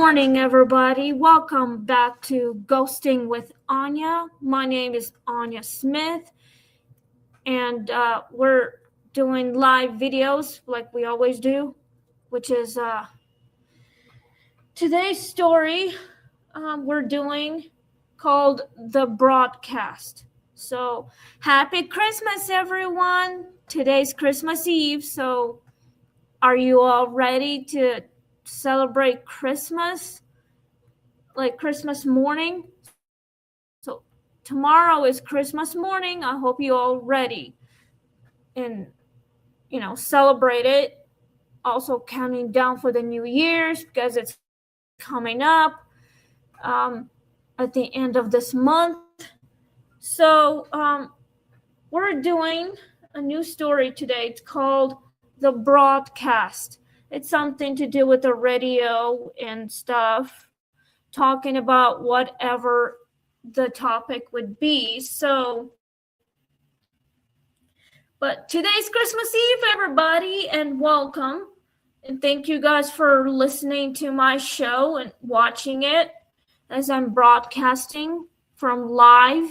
morning, everybody. Welcome back to Ghosting with Anya. My name is Anya Smith, and we're doing live videos like we always do, which is today's story we're doing called The Broadcast. So, happy Christmas, everyone. Today's Christmas Eve, so are you all ready to celebrate Christmas? Like Christmas morning? So tomorrow is Christmas morning. I hope you all ready and celebrate it. Also counting down for the New Year's because it's coming up at the end of this month. So we're doing a new story today. It's called The Broadcast. It's something to do with the radio and stuff, talking about whatever the topic would be. But today's Christmas Eve, everybody, and welcome. And thank you guys for listening to my show and watching it as I'm broadcasting from live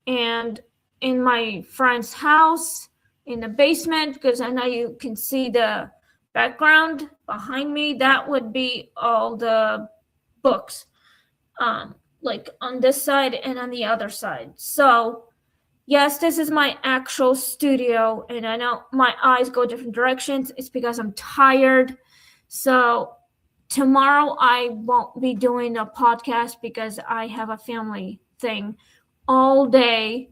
and in my friend's house in the basement, because I know you can see the background behind me. That would be all the books, like on this side and on the other side. So yes, this is my actual studio, and I know my eyes go different directions. It's because I'm tired. So tomorrow I won't be doing a podcast because I have a family thing all day,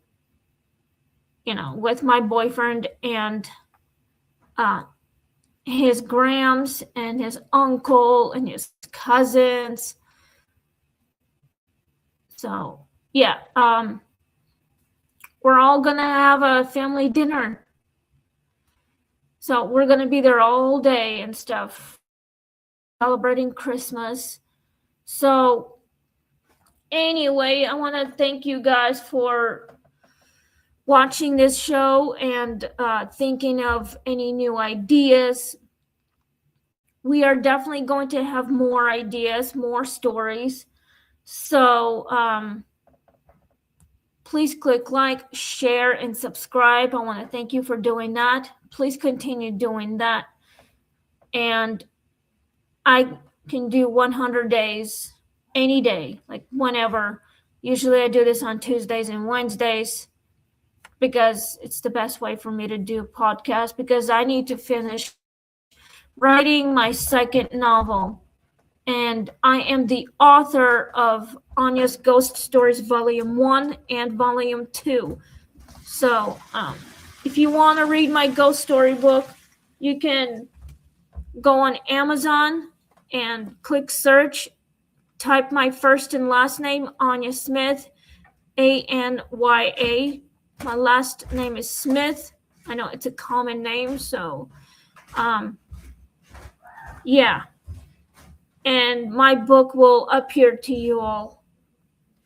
with my boyfriend and his grams and his uncle and his cousins. So yeah, we're all gonna have a family dinner. So we're gonna be there all day and stuff, celebrating Christmas. So anyway, I want to thank you guys for watching this show and thinking of any new ideas. We are definitely going to have more ideas, more stories. So please click like, share, and subscribe. I want to thank you for doing that. Please continue doing that. And I can do 100 days any day, like whenever. Usually I do this on Tuesdays and Wednesdays because it's the best way for me to do podcasts, because I need to finish writing my second novel. And I am the author of Anya's Ghost Stories Volume 1 and Volume 2. So if you want to read my ghost story book, you can go on Amazon and click search, type my first and last name, Anya Smith, Anya. My last name is Smith. I know it's a common name, so yeah. And my book will appear to you all.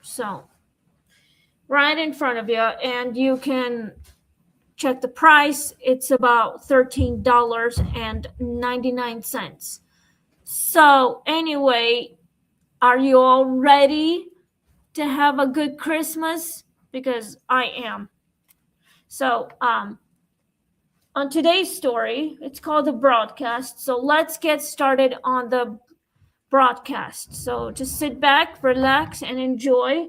So right in front of you, and you can check the price. It's about $13.99. So anyway, are you all ready to have a good Christmas? Because I am. So on today's story, it's called The Broadcast. So let's get started on the broadcast. So just sit back, relax, and enjoy,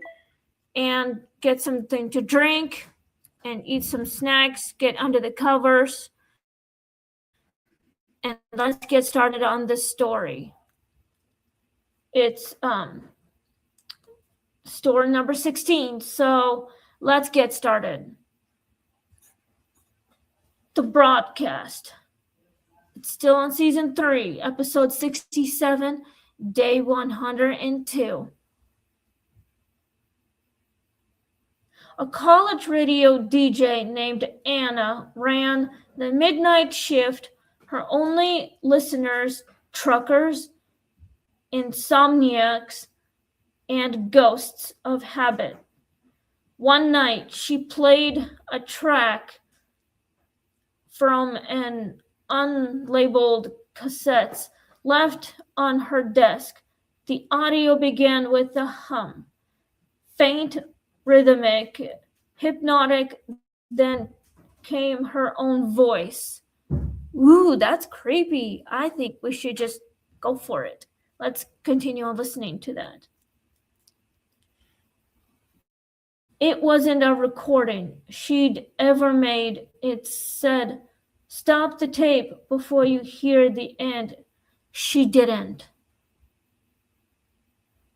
and get something to drink and eat some snacks, get under the covers, and let's get started on this story. It's story number 16. So let's get started. The Broadcast. It's still on season 3, episode 67, day 102. A college radio DJ named Anna ran the midnight shift. Her only listeners, truckers, insomniacs, and ghosts of habit. One night, she played a track from an unlabeled cassette left on her desk The audio began with a hum, faint, rhythmic, hypnotic, then came her own voice. Ooh, that's creepy. I think we should just go for it. Let's continue listening to that. It wasn't a recording she'd ever made. It said, "Stop the tape before you hear the end." She didn't.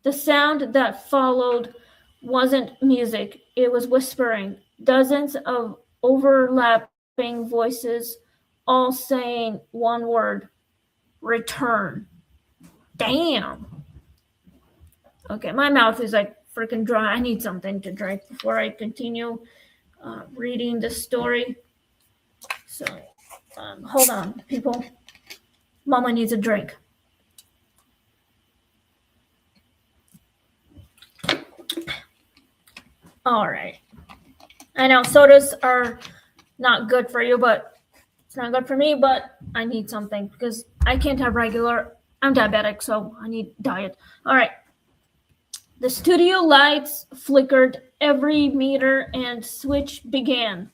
The sound that followed wasn't music, it was whispering, dozens of overlapping voices, all saying one word: return. Damn. Okay, my mouth is like freaking dry. I need something to drink before I continue reading the story. So, hold on, people. Mama needs a drink. All right. I know sodas are not good for you, but it's not good for me, but I need something because I can't have regular. I'm diabetic, so I need diet. All right. The studio lights flickered every meter and switch began,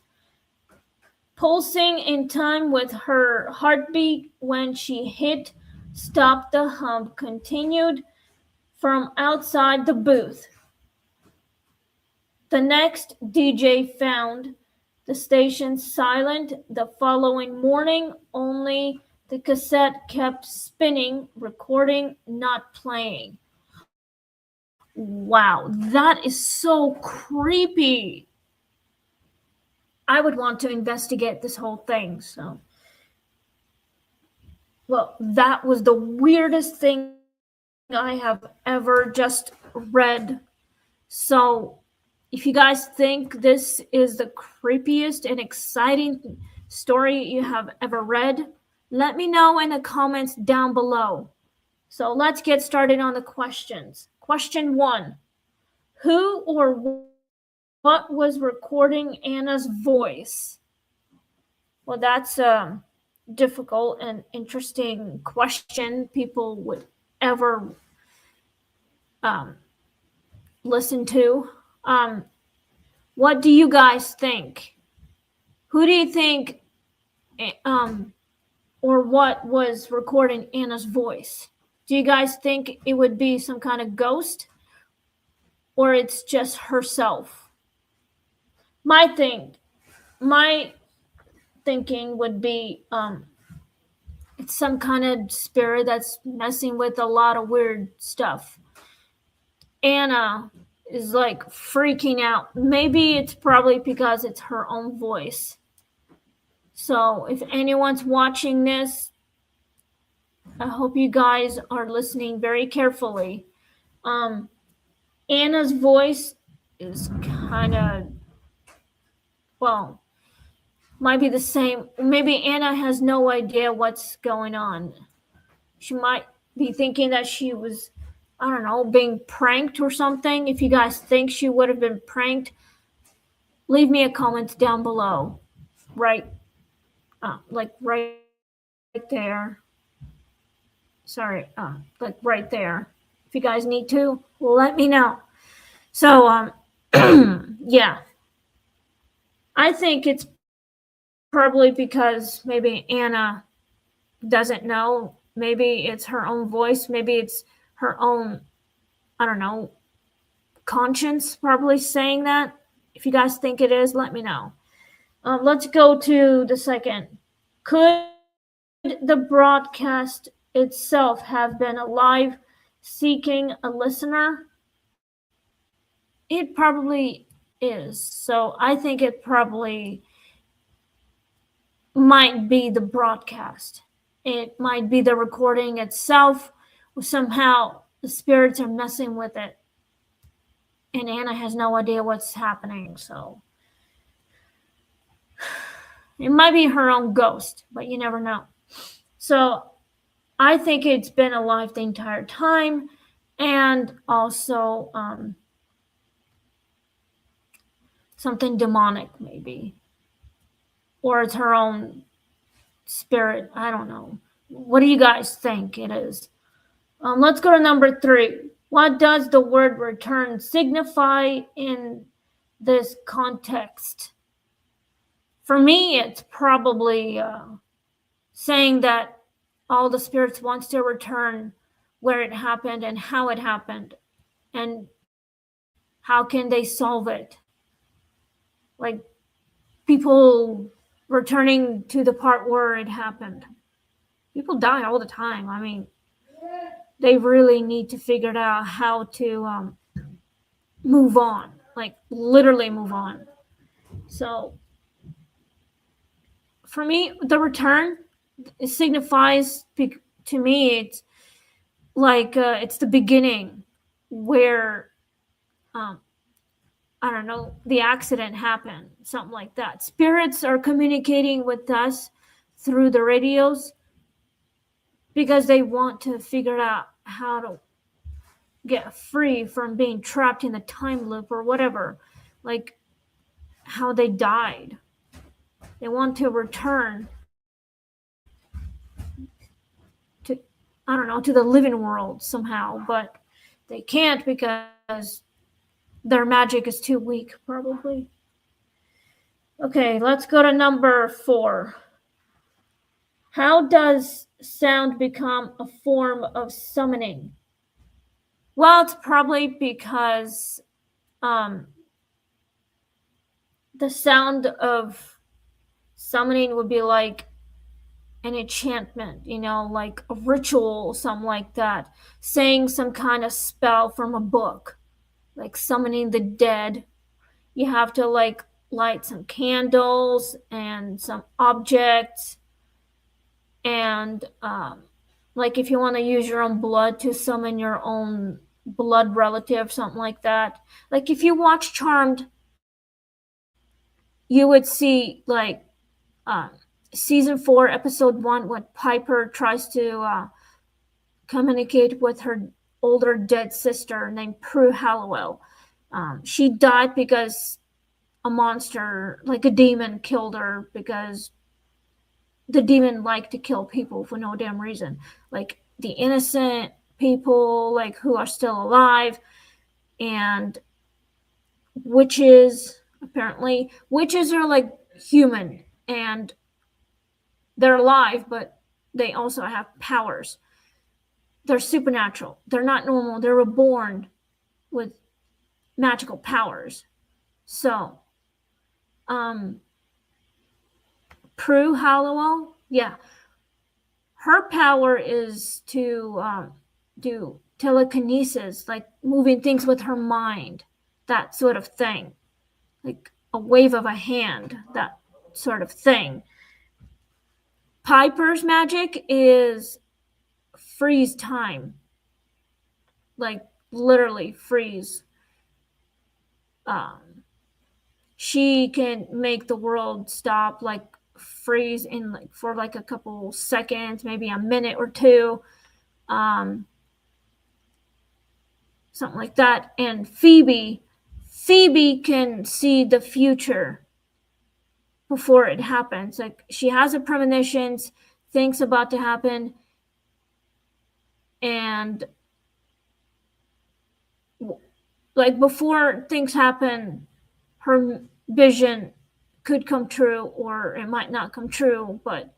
pulsing in time with her heartbeat. When she hit stop, the hum continued from outside the booth. The next DJ found the station silent. The following morning, only the cassette kept spinning, recording, not playing. Wow, that is so creepy. I would want to investigate this whole thing. So, well, that was the weirdest thing I have ever just read. So, if you guys think this is the creepiest and exciting story you have ever read, let me know in the comments down below. So let's get started on the questions. Question 1. Who or what was recording Anna's voice? Well, that's a difficult and interesting question people would ever listen to. What do you guys think? Who do you think or what was recording Anna's voice? Do you guys think it would be some kind of ghost or it's just herself? My thinking would be it's some kind of spirit that's messing with a lot of weird stuff. Anna is like freaking out. Maybe it's probably because it's her own voice. So if anyone's watching this, I hope you guys are listening very carefully. Anna's voice is kind of, well, might be the same. Maybe Anna has no idea what's going on. She might be thinking that she was, I don't know, being pranked or something. If you guys think she would have been pranked, leave me a comment down below. Right there. Sorry, like right there. If you guys need to, let me know. So, yeah. I think it's probably because maybe Anna doesn't know. Maybe it's her own voice. Maybe it's her own, I don't know, conscience probably saying that. If you guys think it is, let me know. Let's go to the second. Could the broadcast itself have been alive, seeking a listener? It probably is. So I think it probably might be the broadcast. It might be the recording itself, or somehow the spirits are messing with it. And Anna has no idea what's happening, so it might be her own ghost, but you never know. So I think it's been alive the entire time, and also something demonic maybe, or it's her own spirit. I don't know. What do you guys think it is? Let's go to number 3. What does the word return signify in this context? For me, it's probably saying that all the spirits wants to return where it happened and how it happened, and how can they solve it. Like people returning to the part where it happened. People die all the time. I mean, they really need to figure out how to move on, like literally move on. So for me, the return, it signifies, to me, it's like it's the beginning where um, I don't know, the accident happened, something like that. Spirits are communicating with us through the radios because they want to figure out how to get free from being trapped in the time loop or whatever, like how they died. They want to return to, I don't know, to the living world somehow, but they can't because their magic is too weak, probably. Okay, let's go to number 4. How does sound become a form of summoning? Well, it's probably because the sound of summoning would be like an enchantment, like a ritual, something like that. Saying some kind of spell from a book, like summoning the dead. You have to like light some candles and some objects, and like if you want to use your own blood to summon your own blood relative, something like that. Like if you watch Charmed, you would see like season 4, episode 1, when Piper tries to communicate with her older dead sister named Prue Halliwell. She died because a monster, like a demon, killed her because the demon liked to kill people for no damn reason. Like the innocent people, like who are still alive, and witches. Apparently, witches are like human and they're alive, but they also have powers. They're supernatural. They're not normal. They're reborn with magical powers. So, Prue Halliwell, yeah, her power is to do telekinesis, like moving things with her mind, that sort of thing, like a wave of a hand, that sort of thing. Piper's magic is freeze time, like literally freeze. She can make the world stop, like freeze in like for like a couple seconds, maybe a minute or two, something like that. And Phoebe can see the future before it happens. Like she has a premonition, things about to happen, and like before things happen, her vision could come true or it might not come true, but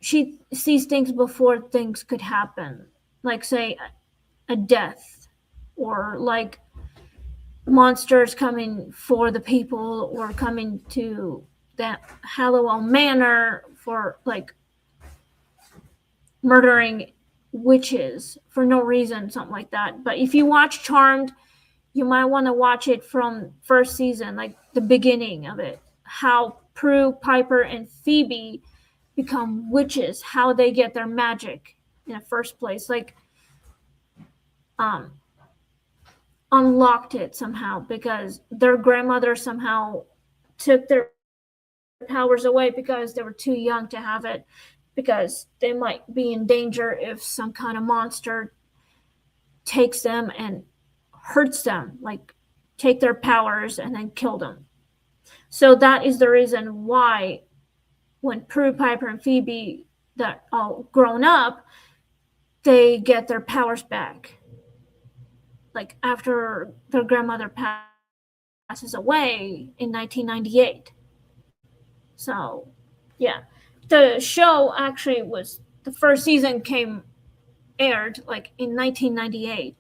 she sees things before things could happen, like say a death, or like monsters coming for the people, or coming to that Halliwell Manor for like murdering witches for no reason, something like that. But if you watch Charmed, you might want to watch it from first season, like the beginning of it, how Prue, Piper, and Phoebe become witches, how they get their magic in the first place, like unlocked it somehow because their grandmother somehow took their powers away because they were too young to have it, because they might be in danger if some kind of monster takes them and hurts them, like take their powers and then kill them. So that is the reason why when Prue, Piper, and Phoebe that all grown up, they get their powers back, like after their grandmother passes away in 1998. So, yeah, the show actually was the first season came aired like in 1998.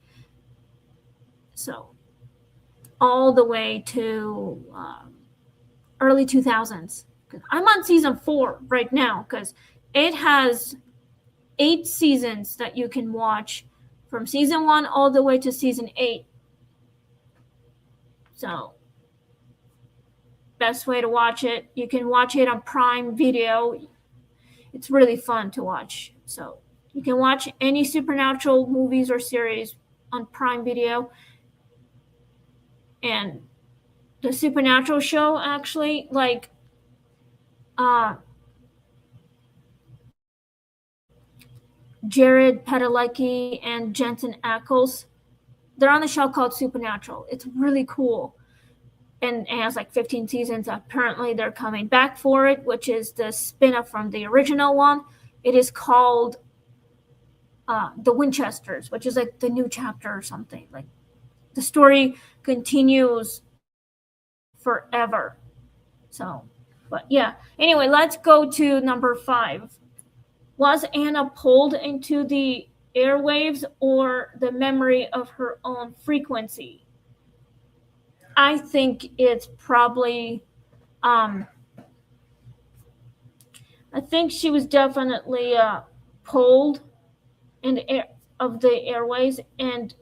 So all the way to early 2000s. I'm on season 4 right now because it has 8 seasons that you can watch from season 1 all the way to season 8. So best way to watch it. You can watch it on Prime Video. It's really fun to watch. So you can watch any supernatural movies or series on Prime Video. And the supernatural show actually, like uh, Jared Padalecki and Jensen Ackles, they're on a show called Supernatural. It's really cool. And it has like 15 seasons. Apparently, they're coming back for it, which is the spin-off from the original one. It is called The Winchesters, which is like the new chapter or something. Like the story continues forever. So, but yeah. Anyway, let's go to number 5. Was Anna pulled into the airwaves or the memory of her own frequency? I think it's probably I think she was definitely pulled in the air of the airways, and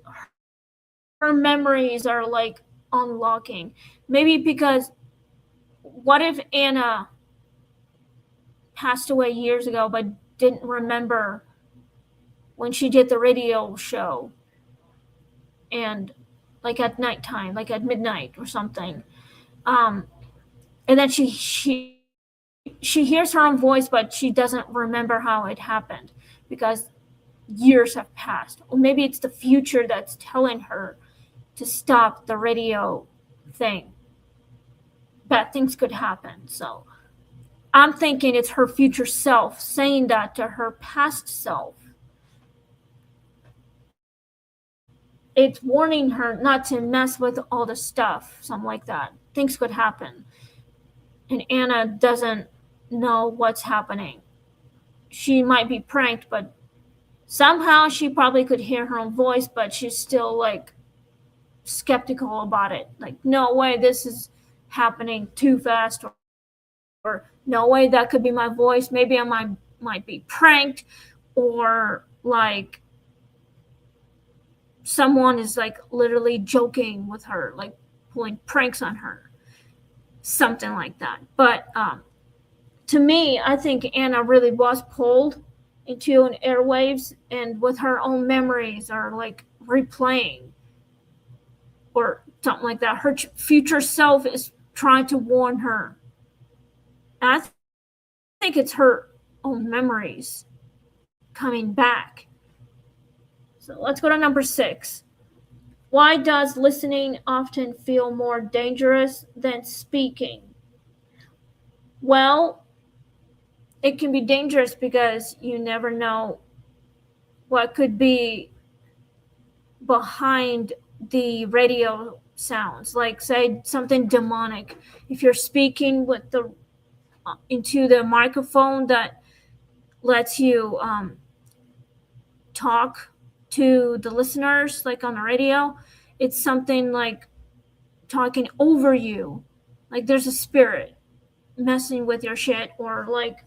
her memories are like unlocking. Maybe because what if Anna passed away years ago but didn't remember when she did the radio show, and like at nighttime, like at midnight or something, and then she hears her own voice, but she doesn't remember how it happened because years have passed. Or maybe it's the future that's telling her to stop the radio thing. Bad things could happen. So I'm thinking it's her future self saying that to her past self. It's warning her not to mess with all the stuff, something like that. Things could happen. And Anna doesn't know what's happening. She might be pranked, but somehow she probably could hear her own voice, but she's still like skeptical about it. Like, no way, this is happening too fast, or no way, that could be my voice. Maybe I might be pranked, or like someone is like literally joking with her, like pulling pranks on her, something like that. But to me, I think Anna really was pulled into an airwaves, and with her own memories are like replaying or something like that. Her future self is trying to warn her. And I think it's her own memories coming back. So let's go to number 6. Why does listening often feel more dangerous than speaking? Well, it can be dangerous because you never know what could be behind the radio sounds. Like, say, something demonic. If you're speaking with the into the microphone that lets you talk to the listeners, like on the radio, it's something like talking over you. Like there's a spirit messing with your shit, or like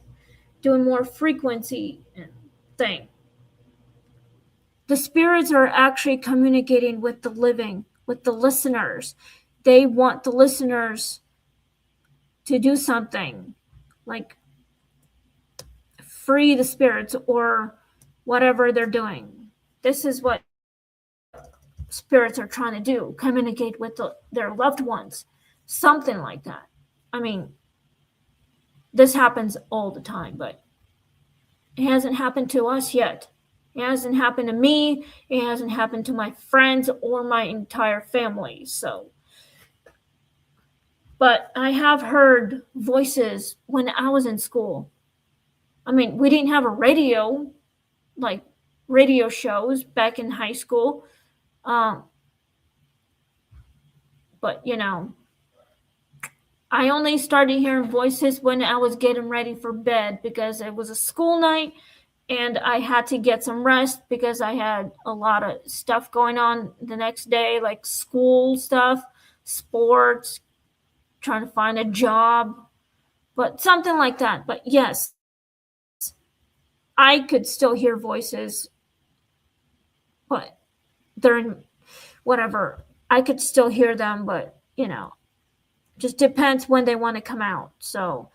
doing more frequency thing. The spirits are actually communicating with the living, with the listeners. They want the listeners to do something, like free the spirits or whatever they're doing. This is what spirits are trying to do, communicate with their loved ones, something like that. I mean, this happens all the time, but it hasn't happened to us yet. It hasn't happened to me. It hasn't happened to my friends or my entire family. So, but I have heard voices when I was in school. I mean, we didn't have a radio like radio shows back in high school. Um, but I only started hearing voices when I was getting ready for bed because it was a school night and I had to get some rest because I had a lot of stuff going on the next day, like school stuff, sports, trying to find a job, but something like that. But yes, I could still hear voices, but they're whatever. I could still hear them, but just depends when they want to come out. So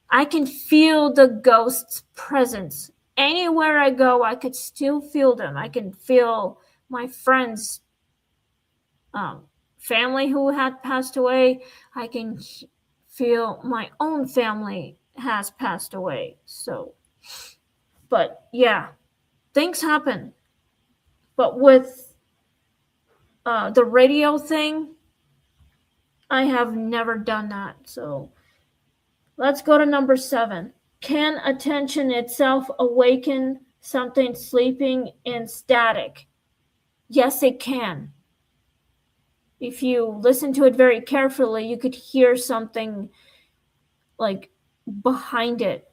I can feel the ghost's presence. Anywhere I go, I could still feel them. I can feel my friends' um, family who had passed away. I can feel my own family has passed away. So, but yeah, things happen. But with the radio thing, I have never done that. So let's go to number 7. Can attention itself awaken something sleeping in static? Yes, it can. If you listen to it very carefully, you could hear something like behind it.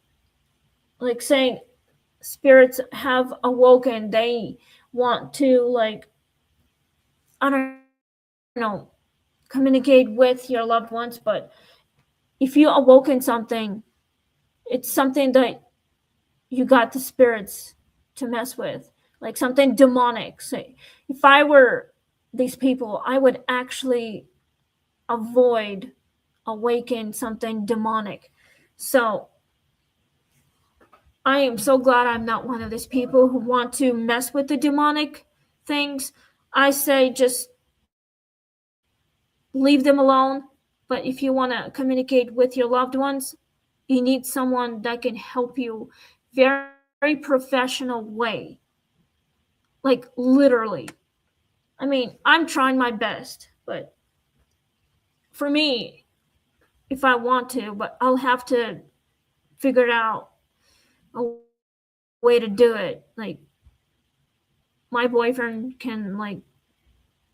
Like saying spirits have awoken, they want to, like, I don't know, communicate with your loved ones, but if you awoken something, it's something that you got the spirits to mess with, like something demonic. Say, if I were these people, I would actually avoid awaken something demonic. So I am so glad I'm not one of these people who want to mess with the demonic things. I say just leave them alone. But if you want to communicate with your loved ones, you need someone that can help you very professional way. Like literally. I mean, I'm trying my best, but for me, if I want to, but I'll have to figure out a way to do it. Like my boyfriend can like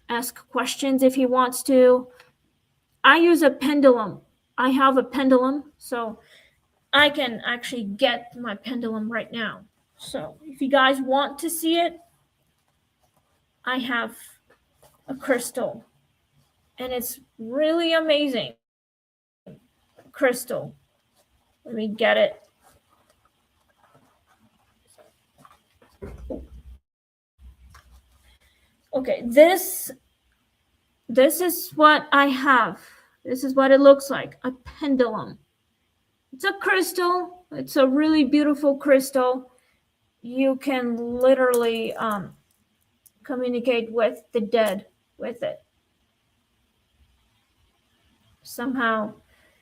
ask questions if he wants to. I use a pendulum. I have a pendulum, so I can actually get my pendulum right now. So if you guys want to see it, I have a crystal, and it's really amazing. Crystal. Let me get it. Okay, this is what I have. This is what it looks like, a pendulum. It's a crystal. It's a really beautiful crystal. You can literally communicate with the dead with it. Somehow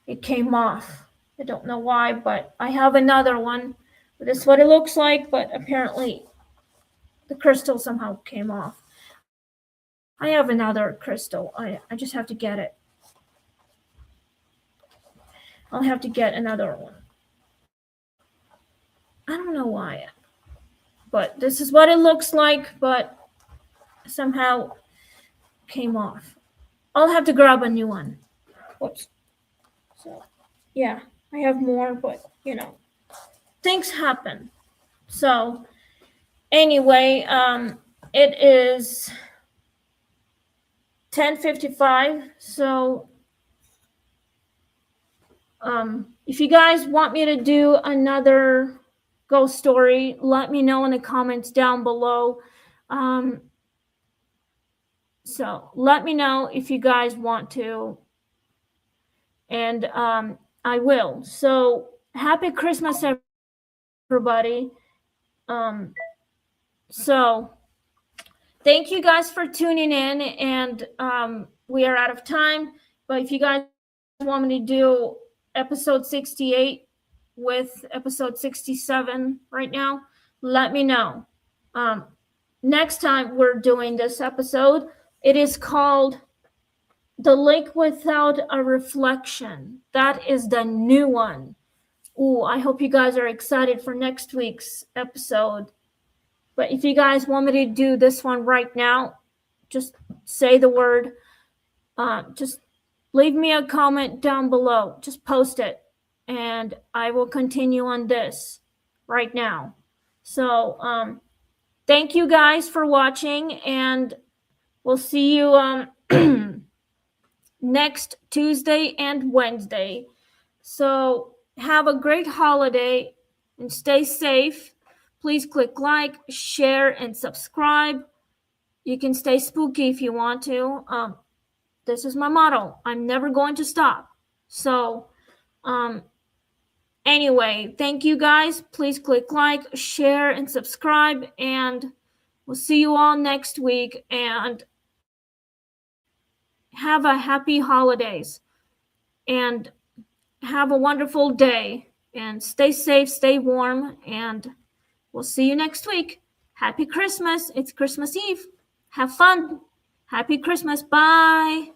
it came off. I don't know why, but I have another one. This is what it looks like, but apparently the crystal somehow came off. I have another crystal. I just have to get it. I'll have to get another one. I don't know why. But this is what it looks like, but somehow came off. I'll have to grab a new one. Whoops. So, yeah, I have more, but things happen. So, anyway, it is 10:55. So, if you guys want me to do another ghost story, let me know in the comments down below. So let me know if you guys want to, and I will. So happy Christmas, everybody. So thank you guys for tuning in, and we are out of time. But if you guys want me to do episode 68 with episode 67 right now, let me know. Next time we're doing this episode, it is called The Lake Without a Reflection. That is the new one. Ooh, I hope you guys are excited for next week's episode. But if you guys want me to do this one right now, just say the word. Just leave me a comment down below. Just post it, and I will continue on this right now. So thank you guys for watching, and we'll see you next Tuesday and Wednesday. So have a great holiday and stay safe. Please click like, share, and subscribe. You can stay spooky if you want to. This is my motto. I'm never going to stop. So, anyway, thank you guys. Please click like, share, and subscribe. And we'll see you all next week. And have a happy holidays. And have a wonderful day. And stay safe, stay warm. And we'll see you next week. Happy Christmas. It's Christmas Eve. Have fun. Happy Christmas. Bye.